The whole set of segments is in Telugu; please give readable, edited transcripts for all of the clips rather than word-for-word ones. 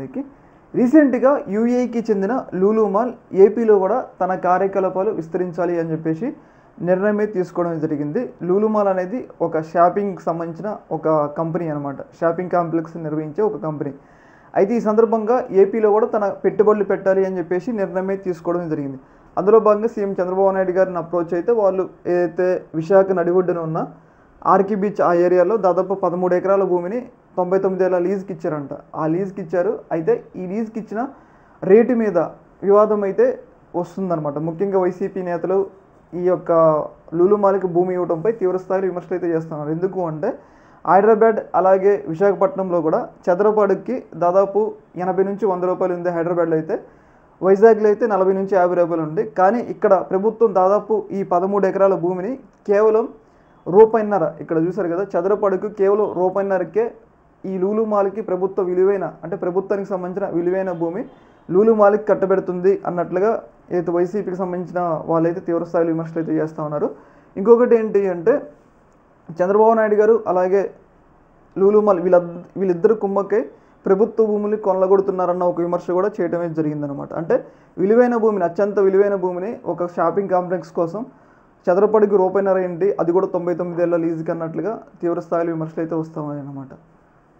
కి రీసెంట్‌గా యూఏఈకి చెందిన లూలు మాల్ ఏపీలో కూడా తన కార్యకలాపాలు విస్తరించాలి అని చెప్పేసి నిర్ణయం అయితే తీసుకోవడం జరిగింది. లూలు మాల్ అనేది ఒక షాపింగ్‌కి సంబంధించిన ఒక కంపెనీ అనమాట. షాపింగ్ కాంప్లెక్స్ నిర్వహించే ఒక కంపెనీ. అయితే ఈ సందర్భంగా ఏపీలో కూడా తన పెట్టుబడులు పెట్టాలి అని చెప్పేసి నిర్ణయం అయితే తీసుకోవడం జరిగింది. అందులో భాగంగా సీఎం చంద్రబాబు నాయుడు గారిని అప్రోచ్ అయితే వాళ్ళు ఏదైతే విశాఖ నడిబొడ్డున ఉన్న ఆర్‌కే బీచ్ ఆ ఏరియాలో దాదాపు 13 ఎకరాల భూమిని 99 ఏళ్ల లీజ్‌కి ఇచ్చారంట. ఆ లీజ్‌కి ఇచ్చారు. అయితే ఈ లీజ్‌కి ఇచ్చిన రేటు మీద వివాదం అయితే వస్తుందన్నమాట. ముఖ్యంగా వైసీపీ నేతలు ఈ యొక్క లూలు మాల్‌కి భూమి ఇవ్వడంపై తీవ్రస్థాయిలో విమర్శలు అయితే చేస్తున్నారు. ఎందుకు అంటే హైదరాబాద్ అలాగే విశాఖపట్నంలో కూడా చదరపు అడుగుకి దాదాపు 80 నుంచి 100 రూపాయలు ఉంది హైదరాబాద్లో అయితే. వైజాగ్లో అయితే 40 నుంచి 50 రూపాయలు ఉంది. కానీ ఇక్కడ ప్రభుత్వం దాదాపు ఈ 13 ఎకరాల భూమిని కేవలం రూపాయిన్నర, ఇక్కడ చూసారు కదా, చదరపు అడుగుకి కేవలం రూపాయిన్నరకే ఈ లూలు మాల్‌కి ప్రభుత్వ విలువైన, అంటే ప్రభుత్వానికి సంబంధించిన విలువైన భూమి లూలు మాల్‌కి కట్టబెడుతుంది అన్నట్లుగా ఏదైతే వైసీపీకి సంబంధించిన వాళ్ళైతే తీవ్రస్థాయిలో విమర్శలు అయితే చేస్తూ ఉన్నారు. ఇంకొకటి ఏంటి అంటే చంద్రబాబు నాయుడు గారు అలాగే లూలు మాల్ వీళ్ళిద్దరు కుమ్మక్కై ప్రభుత్వ భూములు కొనలగొడుతున్నారన్న ఒక విమర్శ కూడా చేయడమే జరిగిందనమాట. అంటే విలువైన భూమిని, అత్యంత విలువైన భూమిని ఒక షాపింగ్ కాంప్లెక్స్ కోసం చదరపడికి రూపాయిన్నర ఏంటి, అది కూడా 99 ఏళ్ల లీజుకి అన్నట్లుగా తీవ్రస్థాయిలో విమర్శలు అయితే వస్తామని అనమాట.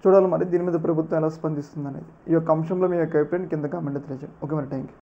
చూడాలి మరి దీని మీద ప్రభుత్వం ఎలా స్పందిస్తుంది అనేది. ఈ యొక్క అంశంలో మీ యొక్క అభిప్రాయం కింద కామెంట్ తెలియజేయండి. ఓకే మరి, థ్యాంక్ యూ.